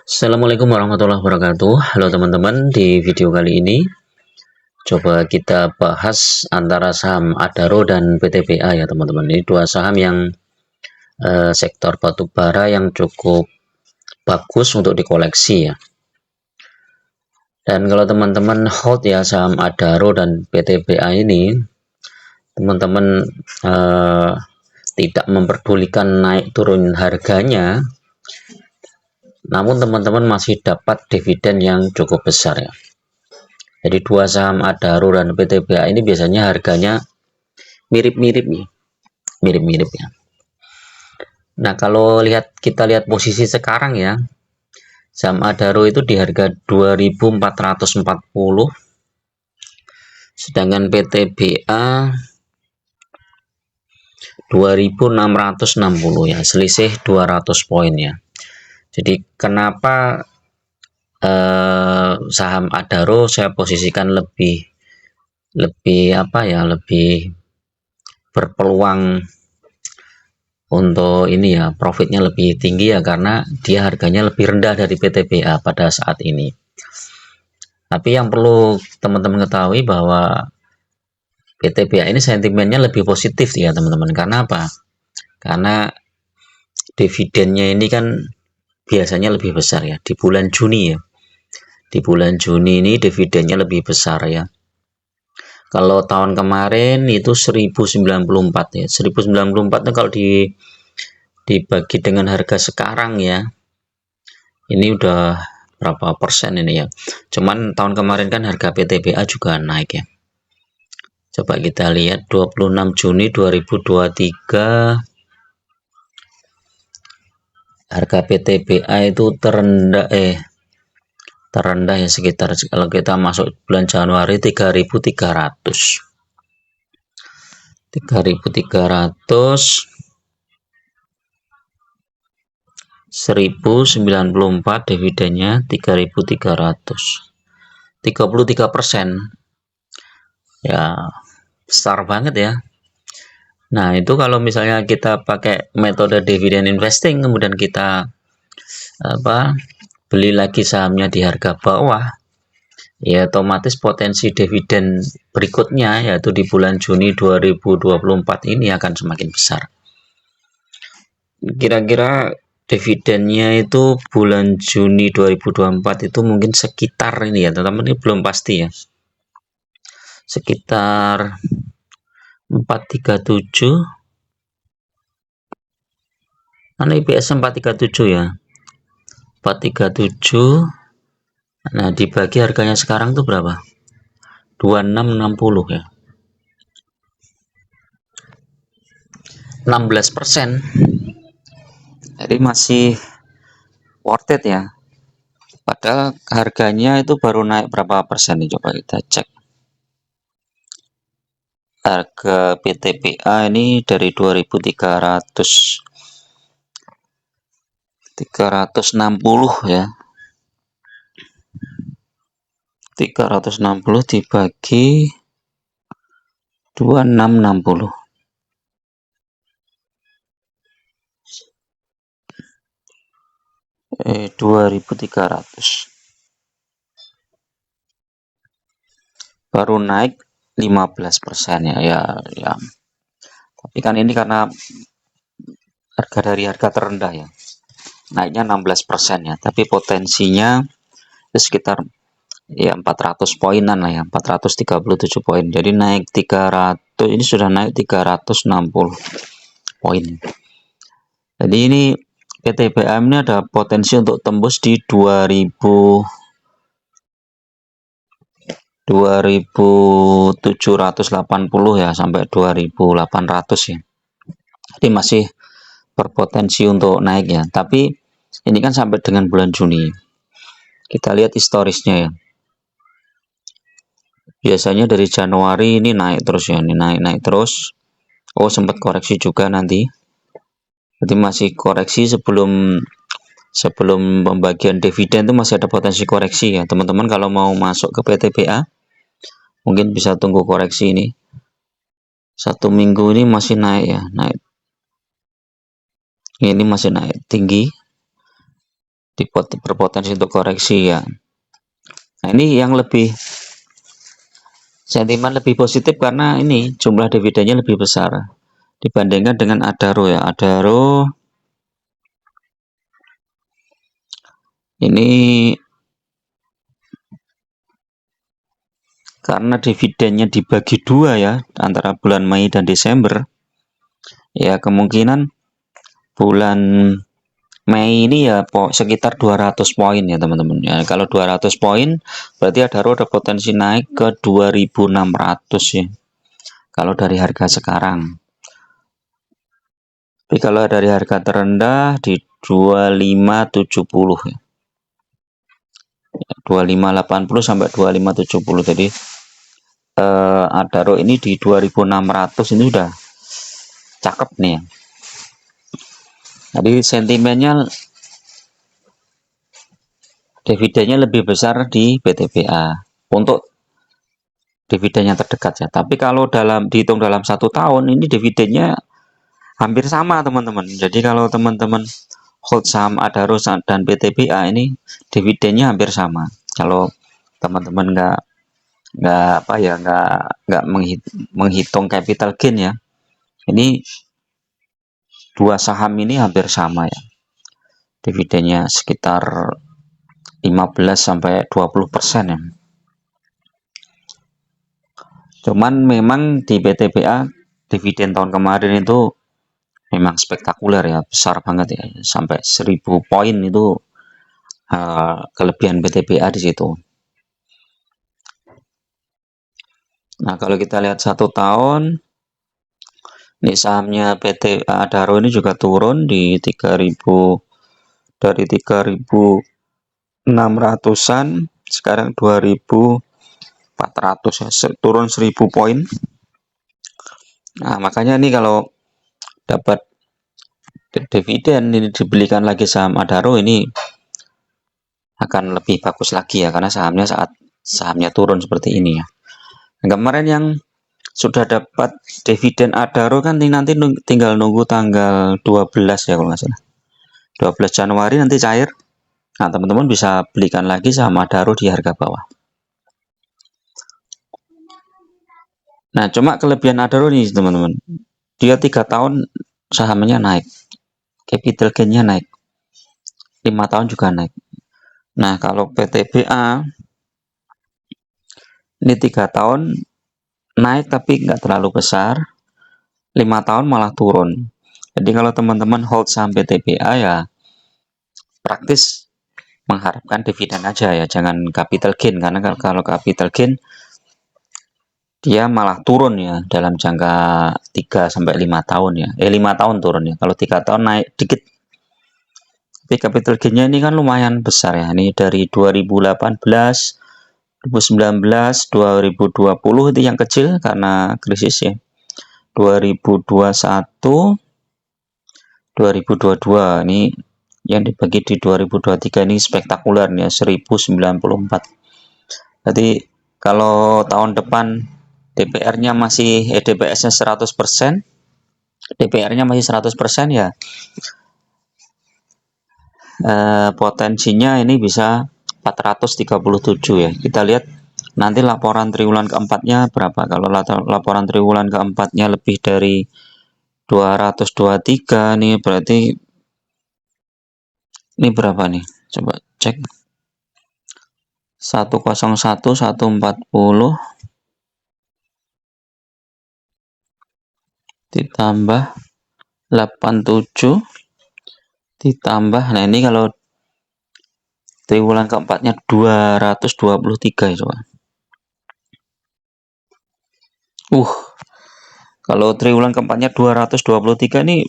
Assalamualaikum warahmatullahi wabarakatuh. Halo teman-teman, di video kali ini coba kita bahas antara saham Adaro dan PTBA ya teman-teman. Ini dua saham yang sektor batubara yang cukup bagus untuk dikoleksi ya. Dan kalau teman-teman hold ya saham Adaro dan PTBA ini, teman-teman tidak memperdulikan naik turun harganya, namun teman-teman masih dapat dividen yang cukup besar ya. Jadi dua saham Adaro dan PTBA ini biasanya harganya mirip-mirip nih, mirip-mirip ya. Nah, kalau kita lihat posisi sekarang ya, saham Adaro itu di harga 2440, sedangkan PTBA 2660 ya, selisih 200 poin ya. Jadi kenapa saham Adaro saya posisikan lebih berpeluang untuk ini ya, profitnya lebih tinggi ya, karena dia harganya lebih rendah dari PTBA pada saat ini. Tapi yang perlu teman-teman ketahui bahwa PTBA ini sentimennya lebih positif ya teman-teman. Karena apa? Karena dividennya ini kan biasanya lebih besar ya di bulan Juni ya. Di bulan Juni ini dividennya lebih besar ya. Kalau tahun kemarin itu 1094 ya. 1094 itu kalau dibagi dengan harga sekarang ya, ini udah berapa persen ini ya. Cuman tahun kemarin kan harga PTBA juga naik ya. Coba kita lihat 26 Juni 2023 harga PTBA itu terendah ya, sekitar kalau kita masuk bulan Januari 3.300 1094 dividennya 3.300, 33% ya, besar banget ya. Nah, itu kalau misalnya kita pakai metode dividen investing, kemudian kita beli lagi sahamnya di harga bawah, ya otomatis potensi dividen berikutnya yaitu di bulan Juni 2024 ini akan semakin besar. Kira-kira dividennya itu bulan Juni 2024 itu mungkin sekitar ini ya teman-teman, ini belum pasti ya, sekitar 437, mana IPS 437 ya, 437. Nah, dibagi harganya sekarang tuh berapa? 2660 ya. 16%. Jadi masih worth it ya. Padahal harganya itu baru naik berapa persen nih, coba kita cek. Harga PTBA ini dari 360 ya. 360 dibagi 2660. 2.300 baru naik 15% ya. Tapi kan ini karena harga dari harga terendah ya, naiknya 16% ya, tapi potensinya sekitar ya 400 poinan lah ya, 437 poin. Jadi naik 300, ini sudah naik 360 poin. Jadi ini PTBA ini ada potensi untuk tembus di 2780 ya, sampai 2800 ya. Jadi masih berpotensi untuk naik ya. Tapi ini kan sampai dengan bulan Juni. Kita lihat historisnya ya. Biasanya dari Januari ini naik terus ya, ini naik terus. Oh, sempat koreksi juga nanti. Jadi masih koreksi sebelum pembagian dividen itu masih ada potensi koreksi ya. Teman-teman kalau mau masuk ke PTBA mungkin bisa tunggu koreksi ini. 1 minggu ini masih naik ya, naik. Ini masih naik tinggi. berpotensi untuk koreksi ya. Nah, ini yang lebih sentimen lebih positif karena ini jumlah dividennya lebih besar dibandingkan dengan Adaro ya. Adaro ini karena dividennya dibagi dua ya antara bulan Mei dan Desember, ya kemungkinan bulan Mei ini ya sekitar 200 poin ya teman-teman ya. Kalau 200 poin berarti Adaro ada potensi naik ke 2600 ya kalau dari harga sekarang. Tapi kalau dari harga terendah di 2570 ya. 2580 sampai 2570. Jadi Adaro ini di 2600 ini udah cakep nih ya. Jadi sentimennya dividennya lebih besar di BTPA untuk dividen yang terdekat ya. Tapi kalau dihitung dalam 1 tahun ini dividennya hampir sama teman-teman. Jadi kalau teman-teman hold saham Adaro dan BTPA ini dividennya hampir sama. Kalau teman-teman nggak menghitung capital gain ya, ini dua saham ini hampir sama ya, dividennya sekitar 15-20% ya. Cuman memang di BTPA dividen tahun kemarin itu memang spektakuler ya, besar banget ya, sampai 1000 poin itu kelebihan BTPA di situ. Nah kalau kita lihat 1 tahun, ini sahamnya PT Adaro ini juga turun di 3000, dari 3600-an sekarang 2400 ya, turun 1000 poin. Nah makanya ini kalau dapat dividen ini dibelikan lagi saham Adaro ini akan lebih bagus lagi ya, karena sahamnya turun seperti ini ya. Kemarin yang sudah dapat dividen Adaro kan nanti tinggal nunggu tanggal 12 ya kalau nggak salah. 12 Januari nanti cair. Nah, teman-teman bisa belikan lagi saham Adaro di harga bawah. Nah, cuma kelebihan Adaro nih teman-teman. Dia 3 tahun sahamnya naik. Capital gain-nya naik. 5 tahun juga naik. Nah, kalau PTBA ini 3 tahun naik tapi nggak terlalu besar. 5 tahun malah turun. Jadi kalau teman-teman hold saham PTBA ya praktis mengharapkan dividen aja ya, jangan capital gain, karena kalau capital gain dia malah turun ya dalam jangka 3-5 tahun ya. 5 tahun turun ya. Kalau 3 tahun naik dikit. Tapi capital gain-nya ini kan lumayan besar ya. Ini dari 2018, 2019, 2020 itu yang kecil karena krisis ya. 2021, 2022 ini yang dibagi di 2023 ini spektakuler ya, 1094. Jadi kalau tahun depan DPR-nya masih DPS-nya 100%, DPR-nya masih 100% ya, potensinya ini bisa 437 ya. Kita lihat nanti laporan triwulan keempatnya berapa. Kalau laporan triwulan keempatnya lebih dari 223 nih, berarti ini berapa nih, coba cek. 101, 140 ditambah 87 ditambah, nah ini kalau triwulan keempatnya 223 ya coba. Kalau triwulan keempatnya 223 ini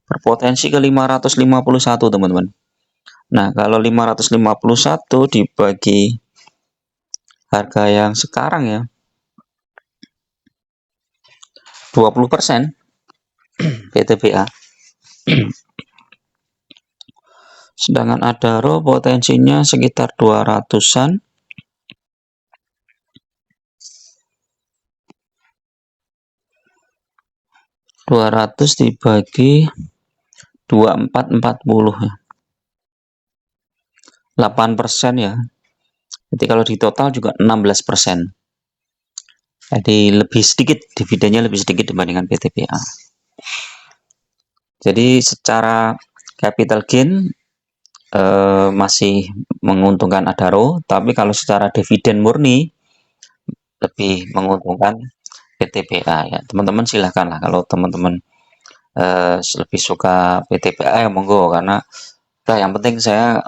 berpotensi ke 551 teman-teman. Nah kalau 551 dibagi harga yang sekarang ya 20% PTBA. Sedangkan Adaro potensinya sekitar 200-an. 200 dibagi 2440 ya. 8% ya. Jadi kalau di total juga 16%. Jadi lebih sedikit, dividennya lebih sedikit dibandingkan PTBA. Jadi secara capital gain masih menguntungkan Adaro, tapi kalau secara dividen murni lebih menguntungkan PTBA ya. Teman-teman silahkan lah kalau teman-teman lebih suka PTBA ya monggo, karena udah yang penting saya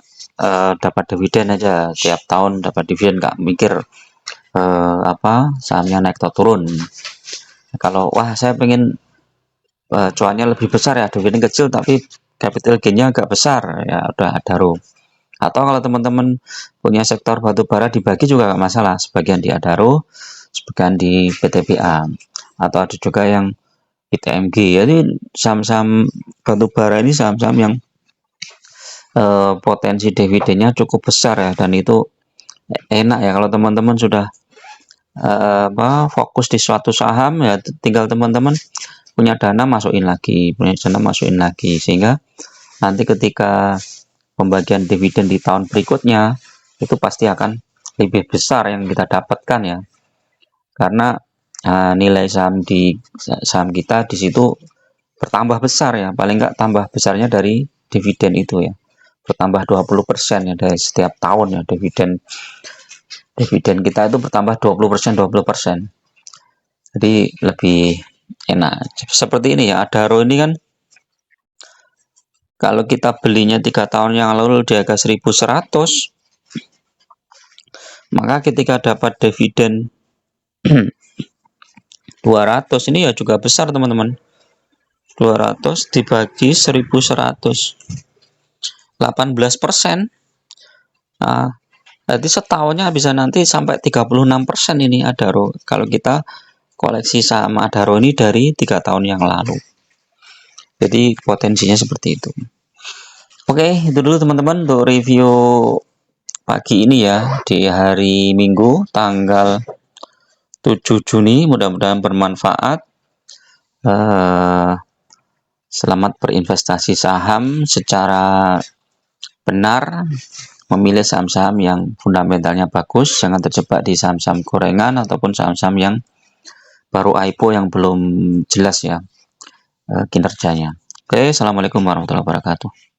dapat dividen aja, tiap tahun dapat dividen, nggak mikir apa sahamnya naik atau turun. Kalau wah saya pengen cuannya lebih besar ya, dividen kecil tapi capital gainnya agak besar, ya udah Adaro. Atau kalau teman-teman punya sektor batu bara dibagi juga nggak masalah, sebagian di Adaro, sebagian di PTBA, atau ada juga yang ITMG. Jadi saham-saham batu bara ini saham-saham yang potensi dividennya cukup besar ya, dan itu enak ya kalau teman-teman sudah fokus di suatu saham ya, tinggal teman-teman punya dana masukin lagi, sehingga nanti ketika pembagian dividen di tahun berikutnya itu pasti akan lebih besar yang kita dapatkan ya, karena nilai saham kita di situ bertambah besar ya, paling nggak tambah besarnya dari dividen itu ya, bertambah 20% ya dari setiap tahun ya, dividen kita itu bertambah 20%. Jadi lebih enak. Seperti ini ya, Adaro ini kan kalau kita belinya 3 tahun yang lalu di harga 1.100, maka ketika dapat dividen 200 ini ya juga besar teman-teman. 200 dibagi 1.100, 18%. Nah, berarti setahunnya bisa nanti sampai 36% ini Adaro, kalau kita koleksi saham Adaro ini dari 3 tahun yang lalu. Jadi potensinya seperti itu. Oke, itu dulu teman-teman untuk review pagi ini ya, di hari Minggu tanggal 7 Juni. Mudah-mudahan bermanfaat. Selamat berinvestasi saham secara benar, memilih saham-saham yang fundamentalnya bagus, jangan terjebak di saham-saham gorengan ataupun saham-saham yang baru IPO yang belum jelas ya kinerjanya. Oke, assalamualaikum warahmatullahi wabarakatuh.